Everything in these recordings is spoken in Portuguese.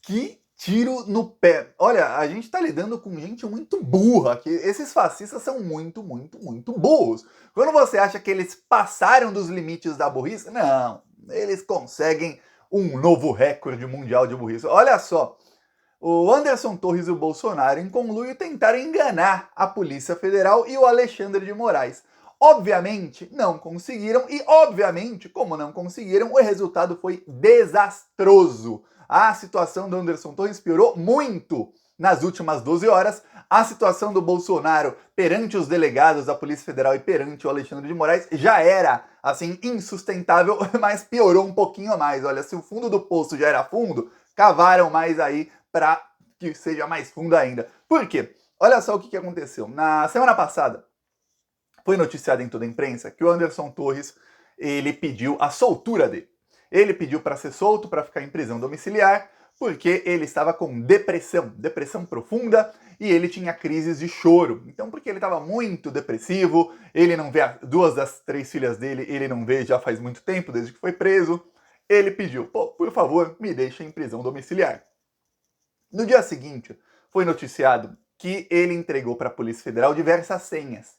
Que tiro no pé. Olha, a gente tá lidando com gente muito burra, que esses fascistas são muito burros. Quando você acha que eles passaram dos limites da burrice, não, eles conseguem um novo recorde mundial de burrice. Olha só, o Anderson Torres e o Bolsonaro, em conluio, tentaram enganar a Polícia Federal e o Alexandre de Moraes. Obviamente, não conseguiram, e obviamente, como não conseguiram, o resultado foi desastroso. A situação do Anderson Torres piorou muito nas últimas 12 horas. A situação do Bolsonaro perante os delegados da Polícia Federal e perante o Alexandre de Moraes já era, assim, insustentável, mas piorou um pouquinho mais. Olha, se o fundo do poço já era fundo, cavaram mais aí para que seja mais fundo ainda. Por quê? Olha só o que aconteceu. Na semana passada, foi noticiado em toda a imprensa que o Anderson Torres ele pediu a soltura dele. Ele pediu para ser solto, para ficar em prisão domiciliar, porque ele estava com depressão profunda, e ele tinha crises de choro. Então, porque ele estava muito depressivo, ele não vê duas das 3 filhas dele, ele não vê já faz muito tempo, desde que foi preso, ele pediu, por favor, me deixe em prisão domiciliar. No dia seguinte, foi noticiado que ele entregou para a Polícia Federal diversas senhas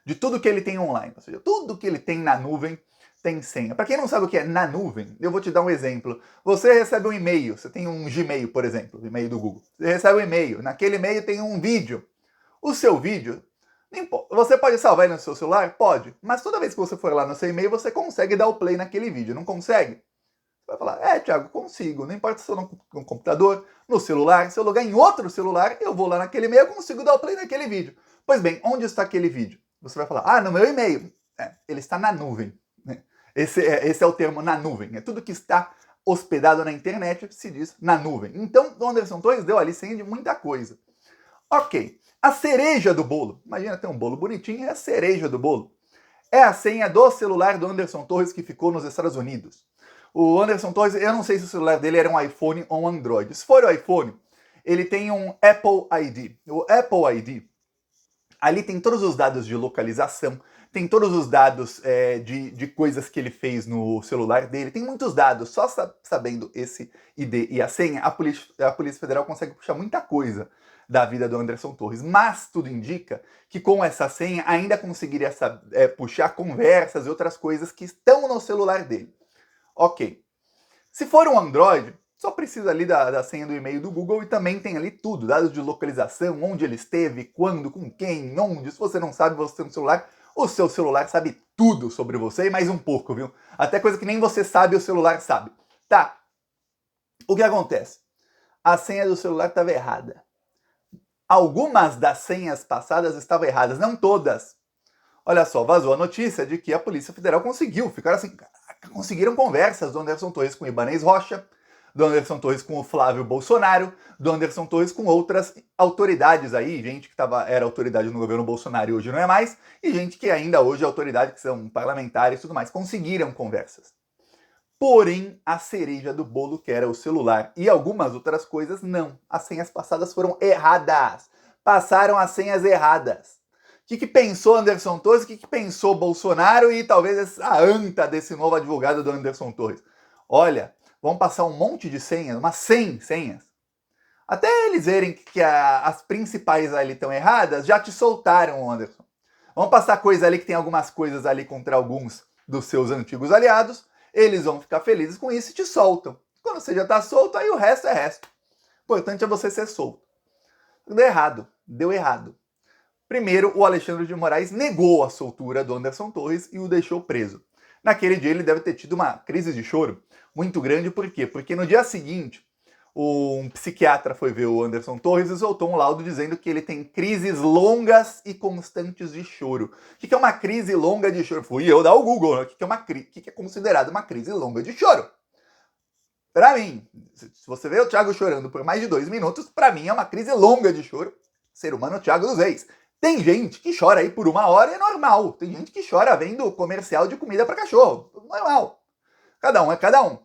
de tudo que ele tem online, ou seja, tudo que ele tem na nuvem tem senha. Para quem não sabe o que é na nuvem, eu vou te dar um exemplo. Você recebe um e-mail, você tem um Gmail, por exemplo, e-mail do Google. Você recebe um e-mail, naquele e-mail tem um vídeo. O seu vídeo, você pode salvar ele no seu celular? Pode, mas toda vez que você for lá no seu e-mail, você consegue dar o play naquele vídeo, não consegue? Vai falar, Thiago, consigo. Não importa se eu no computador, no celular, se eu logar em outro celular, eu vou lá naquele e-mail, eu consigo dar o play naquele vídeo. Pois bem, onde está aquele vídeo? Você vai falar, no meu e-mail. Ele está na nuvem. Né? Esse é o termo na nuvem. É tudo que está hospedado na internet se diz na nuvem. Então, o Anderson Torres deu ali senha de muita coisa. Ok. A cereja do bolo. Imagina ter um bolo bonitinho, é a cereja do bolo. É a senha do celular do Anderson Torres que ficou nos Estados Unidos. O Anderson Torres, eu não sei se o celular dele era um iPhone ou um Android. Se for o iPhone, ele tem um Apple ID. O Apple ID, ali tem todos os dados de localização, tem todos os dados de coisas que ele fez no celular dele, tem muitos dados. Só sabendo esse ID e a senha, a Polícia Federal consegue puxar muita coisa da vida do Anderson Torres. Mas tudo indica que com essa senha ainda conseguiria puxar conversas e outras coisas que estão no celular dele. Ok. Se for um Android, só precisa ali da senha do e-mail do Google e também tem ali tudo, dados de localização, onde ele esteve, quando, com quem, onde. Se você não sabe, você tem um celular, o seu celular sabe tudo sobre você e mais um pouco, viu? Até coisa que nem você sabe, o celular sabe. Tá. O que acontece? A senha do celular estava errada. Algumas das senhas passadas estavam erradas, não todas. Olha só, vazou a notícia de que a Polícia Federal conseguiu, ficaram assim, conseguiram conversas do Anderson Torres com o Ibanez Rocha, do Anderson Torres com o Flávio Bolsonaro, do Anderson Torres com outras autoridades aí, gente que era autoridade no governo Bolsonaro e hoje não é mais, e gente que ainda hoje é autoridade, que são parlamentares e tudo mais, conseguiram conversas. Porém, a cereja do bolo, que era o celular e algumas outras coisas, não. As senhas passadas foram erradas. Passaram as senhas erradas. O que pensou Anderson Torres? O que pensou Bolsonaro e talvez a anta desse novo advogado do Anderson Torres? Olha, vão passar um monte de senhas, umas 100 senhas. Até eles verem que as principais ali estão erradas, já te soltaram, Anderson. Vão passar coisa ali que tem algumas coisas ali contra alguns dos seus antigos aliados, eles vão ficar felizes com isso e te soltam. Quando você já está solto, aí o resto é resto. O importante é você ser solto. Deu errado. Primeiro, o Alexandre de Moraes negou a soltura do Anderson Torres e o deixou preso. Naquele dia ele deve ter tido uma crise de choro muito grande, por quê? Porque no dia seguinte, um psiquiatra foi ver o Anderson Torres e soltou um laudo dizendo que ele tem crises longas e constantes de choro. O que é uma crise longa de choro? Fui eu dar o Google, né? O que é considerado uma crise longa de choro? Para mim, se você vê o Thiago chorando por mais de 2 minutos, para mim é uma crise longa de choro. Ser humano Thiago dos Reis. Tem gente que chora aí por 1 hora e é normal. Tem gente que chora vendo comercial de comida para cachorro. Normal. Cada um é cada um.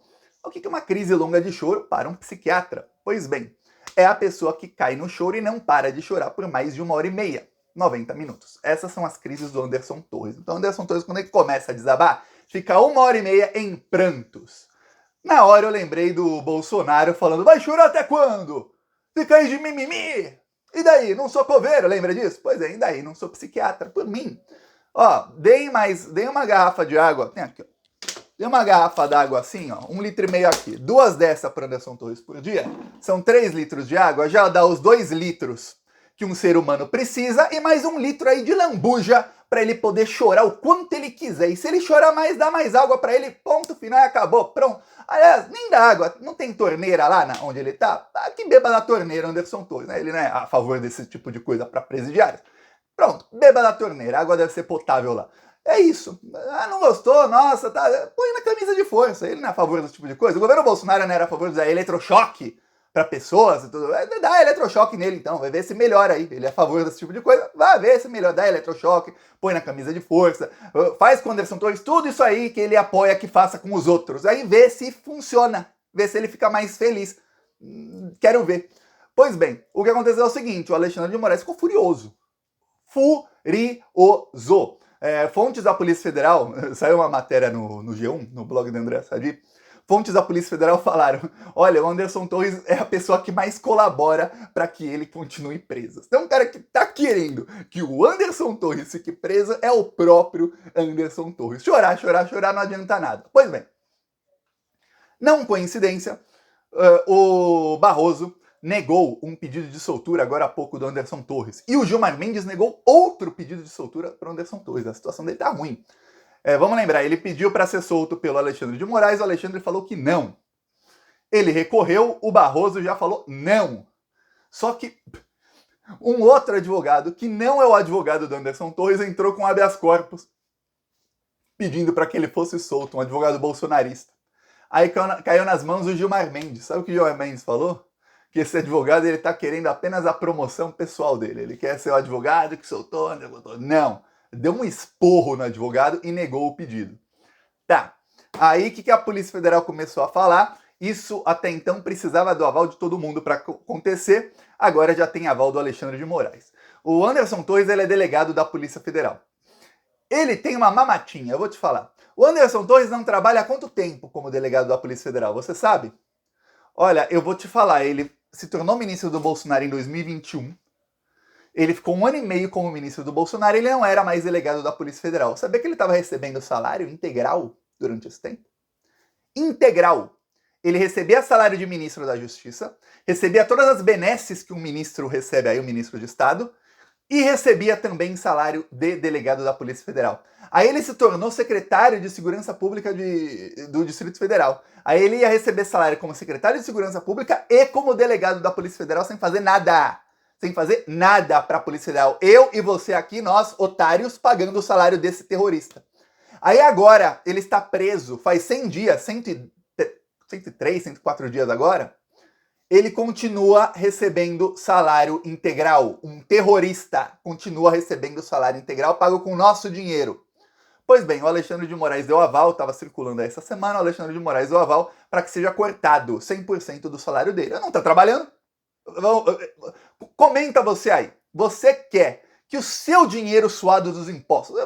O que é uma crise longa de choro para um psiquiatra? Pois bem, é a pessoa que cai no choro e não para de chorar por mais de 1h30, 90 minutos. Essas são as crises do Anderson Torres. Então, Anderson Torres, quando ele começa a desabar, fica 1h30 em prantos. Na hora eu lembrei do Bolsonaro falando, vai chorar até quando? Fica aí de mimimi! E daí, não sou coveiro, lembra disso? Pois é, e daí, não sou psiquiatra, por mim. Ó, deem uma garrafa de água, tem aqui, ó. Dei uma garrafa d'água assim, ó, 1,5 litro aqui. 2 dessas para Anderson Torres por dia. São 3 litros de água, já dá os 2 litros que um ser humano precisa e mais 1 litro aí de lambuja para ele poder chorar o quanto ele quiser. E se ele chorar mais, dá mais água para ele, ponto final e acabou, pronto. Aliás, nem dá água, não tem torneira lá onde ele tá? Que beba na torneira Anderson Torres, né? Ele não é a favor desse tipo de coisa para presidiários. Pronto, beba da torneira, a água deve ser potável lá. É isso. Ah, não gostou? Nossa, tá. Põe na camisa de força. Ele não é a favor desse tipo de coisa. O governo Bolsonaro não era a favor de usar eletrochoque para pessoas e tudo. Dá eletrochoque nele então, vai ver se melhora aí. Ele é a favor desse tipo de coisa, vai ver se melhora. Dá eletrochoque, põe na camisa de força, faz com o Anderson Torres tudo isso aí que ele apoia que faça com os outros. Aí vê se funciona, vê se ele fica mais feliz. Quero ver. Pois bem, o que aconteceu é o seguinte: o Alexandre de Moraes ficou furioso. Furioso. Fontes da Polícia Federal, saiu uma matéria no G1, no blog do André Sadi, fontes da Polícia Federal falaram, olha, o Anderson Torres é a pessoa que mais colabora para que ele continue preso. Então, um cara que tá querendo que o Anderson Torres fique preso é o próprio Anderson Torres. Chorar, chorar, chorar não adianta nada. Pois bem, não coincidência, o Barroso negou um pedido de soltura agora há pouco do Anderson Torres. E o Gilmar Mendes negou outro pedido de soltura para o Anderson Torres. A situação dele tá ruim. Vamos lembrar, ele pediu para ser solto pelo Alexandre de Moraes, o Alexandre falou que não. Ele recorreu, o Barroso já falou não. Só que um outro advogado, que não é o advogado do Anderson Torres, entrou com habeas corpus pedindo para que ele fosse solto, um advogado bolsonarista. Aí caiu nas mãos do Gilmar Mendes. Sabe o que o Gilmar Mendes falou? Que esse advogado ele tá querendo apenas a promoção pessoal dele. Ele quer ser o advogado que soltou. Não. Deu um esporro no advogado e negou o pedido. Tá. Aí o que a Polícia Federal começou a falar? Isso até então precisava do aval de todo mundo para acontecer. Agora já tem aval do Alexandre de Moraes. O Anderson Torres ele é delegado da Polícia Federal. Ele tem uma mamatinha, eu vou te falar. O Anderson Torres não trabalha há quanto tempo como delegado da Polícia Federal? Você sabe? Olha, eu vou te falar, ele se tornou ministro do Bolsonaro em 2021. Ele ficou 1 ano e meio como ministro do Bolsonaro e ele não era mais delegado da Polícia Federal. Sabia que ele estava recebendo salário integral durante esse tempo? Integral. Ele recebia salário de ministro da Justiça, recebia todas as benesses que um ministro recebe aí, o ministro de Estado, e recebia também salário de delegado da Polícia Federal. Aí ele se tornou secretário de Segurança Pública do Distrito Federal. Aí ele ia receber salário como secretário de Segurança Pública e como delegado da Polícia Federal sem fazer nada. Sem fazer nada para a Polícia Federal. Eu e você aqui, nós, otários, pagando o salário desse terrorista. Aí agora ele está preso, faz 100 dias, 103, 104 dias agora, ele continua recebendo salário integral. Um terrorista continua recebendo salário integral pago com o nosso dinheiro. Pois bem, o Alexandre de Moraes deu aval, estava circulando essa semana, o Alexandre de Moraes deu aval para que seja cortado 100% do salário dele. Ele não está trabalhando? Comenta você aí. Você quer que o seu dinheiro suado dos impostos,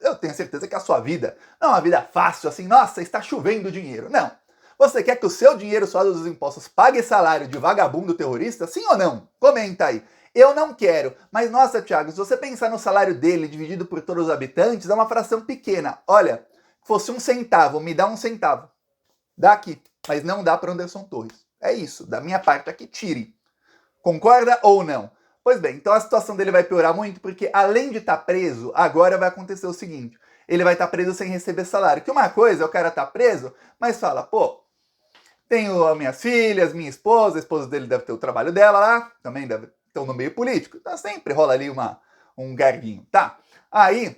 eu tenho certeza que a sua vida não é uma vida fácil assim, nossa, está chovendo dinheiro. Não. Você quer que o seu dinheiro suado dos impostos pague salário de vagabundo terrorista? Sim ou não? Comenta aí. Eu não quero. Mas, nossa, Thiago, se você pensar no salário dele dividido por todos os habitantes, é uma fração pequena. Olha, fosse 1 centavo, me dá 1 centavo. Dá aqui, mas não dá para Anderson Torres. É isso, da minha parte aqui, tire. Concorda ou não? Pois bem, então a situação dele vai piorar muito, porque além de estar preso, agora vai acontecer o seguinte. Ele vai estar preso sem receber salário. Que uma coisa é o cara estar preso, mas fala, pô, tenho as minhas filhas, minha esposa, a esposa dele deve ter o trabalho dela lá, também deve ter no meio político, então sempre rola ali um garguinho, tá? Aí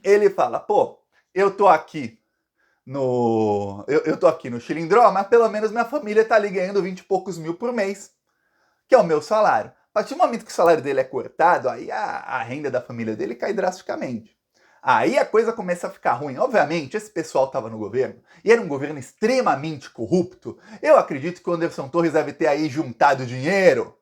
ele fala, pô, eu tô aqui eu tô aqui no Chilindró, mas pelo menos minha família tá ali ganhando 20 e poucos mil por mês, que é o meu salário. A partir do momento que o salário dele é cortado, aí a renda da família dele cai drasticamente. Aí a coisa começa a ficar ruim. Obviamente, esse pessoal estava no governo, e era um governo extremamente corrupto. Eu acredito que o Anderson Torres deve ter aí juntado dinheiro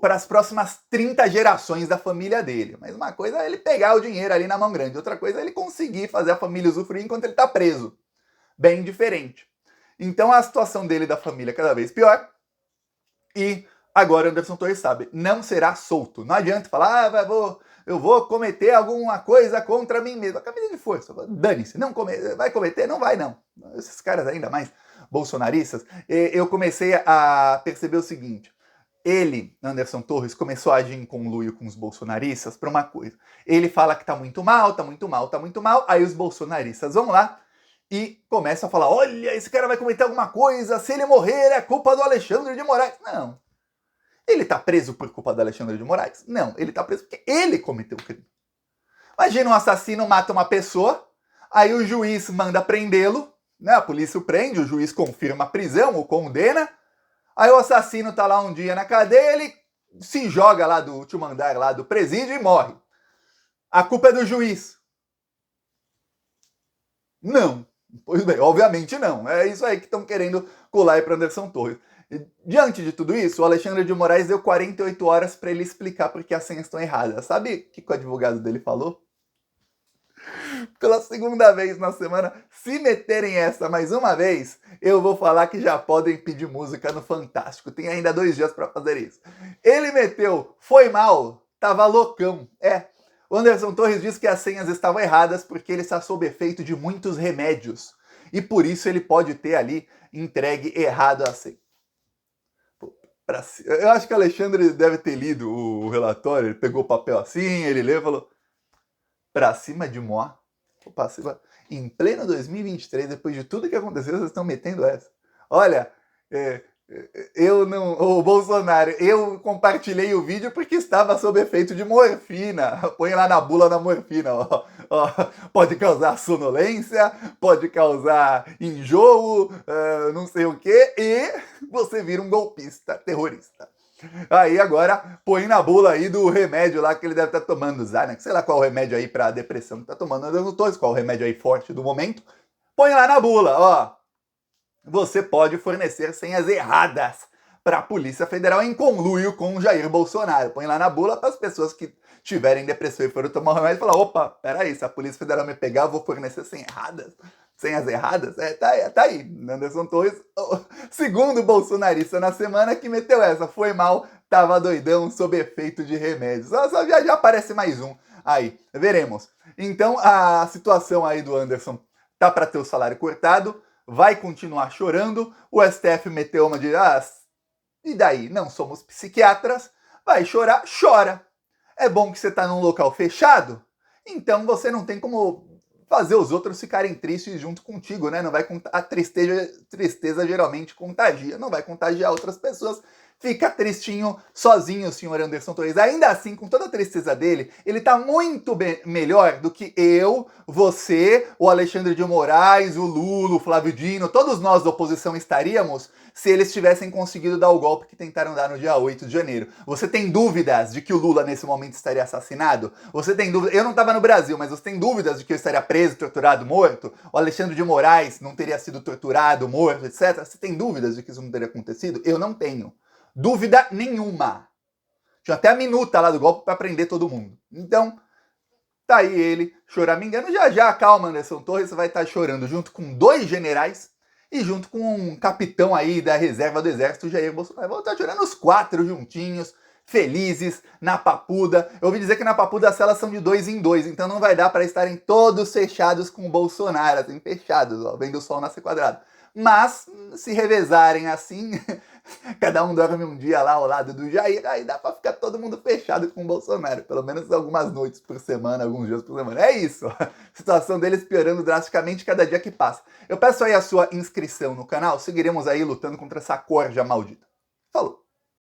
para as próximas 30 gerações da família dele. Mas uma coisa é ele pegar o dinheiro ali na mão grande, outra coisa é ele conseguir fazer a família usufruir enquanto ele está preso. Bem diferente. Então a situação dele e da família é cada vez pior. E agora Anderson Torres sabe, não será solto. Não adianta falar, eu vou cometer alguma coisa contra mim mesmo. A camisa de força, dane-se, vai cometer? Não vai não. Esses caras ainda mais bolsonaristas, eu comecei a perceber o seguinte, ele, Anderson Torres, começou a agir em conluio com os bolsonaristas para uma coisa. Ele fala que tá muito mal, aí os bolsonaristas vão lá e começam a falar, olha, esse cara vai cometer alguma coisa, se ele morrer é culpa do Alexandre de Moraes. Não. Ele tá preso por culpa do Alexandre de Moraes? Não, ele tá preso porque ele cometeu o crime. Imagina um assassino mata uma pessoa, aí o juiz manda prendê-lo, né? A polícia o prende, o juiz confirma a prisão, o condena, aí o assassino tá lá um dia na cadeia, ele se joga lá do último andar lá do presídio e morre. A culpa é do juiz? Não. Pois bem, obviamente não. É isso aí que estão querendo colar aí para Anderson Torres. E, diante de tudo isso, o Alexandre de Moraes deu 48 horas para ele explicar porque as senhas estão erradas. Sabe o que o advogado dele falou? Pela segunda vez na semana, se meterem essa mais uma vez, eu vou falar que já podem pedir música no Fantástico. Tem ainda 2 dias para fazer isso. Ele meteu, foi mal, tava loucão. O Anderson Torres diz que as senhas estavam erradas porque ele está sob efeito de muitos remédios. E por isso ele pode ter ali entregue errado a senha. Eu acho que o Alexandre deve ter lido o relatório, ele pegou o papel assim, ele leu e falou, pra cima de Mó, em pleno 2023, depois de tudo que aconteceu, vocês estão metendo essa. Olha, o Bolsonaro, eu compartilhei o vídeo porque estava sob efeito de morfina. Põe lá na bula da morfina, ó. Pode causar sonolência, pode causar enjoo, não sei o que, e você vira um golpista, terrorista. Aí agora põe na bula aí do remédio lá que ele deve estar tomando, Xanax, sei lá qual o remédio aí pra depressão que tá tomando, Anderson Torres, qual o remédio aí forte do momento. Põe lá na bula, ó. Você pode fornecer senhas erradas para a Polícia Federal em conluio com o Jair Bolsonaro. Põe lá na bula para as pessoas que tiverem depressão e forem tomar um remédio e falar, opa, peraí, se a Polícia Federal me pegar, eu vou fornecer senhas erradas? Tá aí. Anderson Torres, segundo bolsonarista na semana, que meteu essa. Foi mal, tava doidão, sob efeito de remédios. Já aparece mais um. Aí, veremos. Então, a situação aí do Anderson tá para ter o salário cortado, vai continuar chorando, o STF meteu uma de, e daí? Não somos psiquiatras, vai chorar, chora. É bom que você tá num local fechado, então você não tem como fazer os outros ficarem tristes junto contigo, né? Não vai a tristeza geralmente contagia, não vai contagiar outras pessoas. Fica tristinho, sozinho o senhor Anderson Torres. Ainda assim, com toda a tristeza dele, ele tá muito melhor do que eu, você, o Alexandre de Moraes, o Lula, o Flávio Dino, todos nós da oposição estaríamos se eles tivessem conseguido dar o golpe que tentaram dar no dia 8 de janeiro. Você tem dúvidas de que o Lula nesse momento estaria assassinado? Você tem dúvidas? Eu não estava no Brasil, mas você tem dúvidas de que eu estaria preso, torturado, morto? O Alexandre de Moraes não teria sido torturado, morto, etc? Você tem dúvidas de que isso não teria acontecido? Eu não tenho. Dúvida nenhuma. Tinha até a minuta lá do golpe para prender todo mundo. Então, tá aí ele, choramingando. Já, calma, Anderson Torres, você vai estar chorando junto com 2 generais e junto com um capitão aí da reserva do exército, Jair Bolsonaro. Vão estar chorando os 4 juntinhos, felizes, na Papuda. Eu ouvi dizer que na Papuda as celas são de 2 em 2, então não vai dar para estarem todos fechados com o Bolsonaro, assim, fechados, ó, vendo o sol nascer quadrado. Mas, se revezarem assim, cada um dorme um dia lá ao lado do Jair, aí dá pra ficar todo mundo fechado com o Bolsonaro, pelo menos algumas noites por semana, alguns dias por semana. É isso, a situação deles piorando drasticamente cada dia que passa. Eu peço aí a sua inscrição no canal, seguiremos aí lutando contra essa corja maldita. Falou!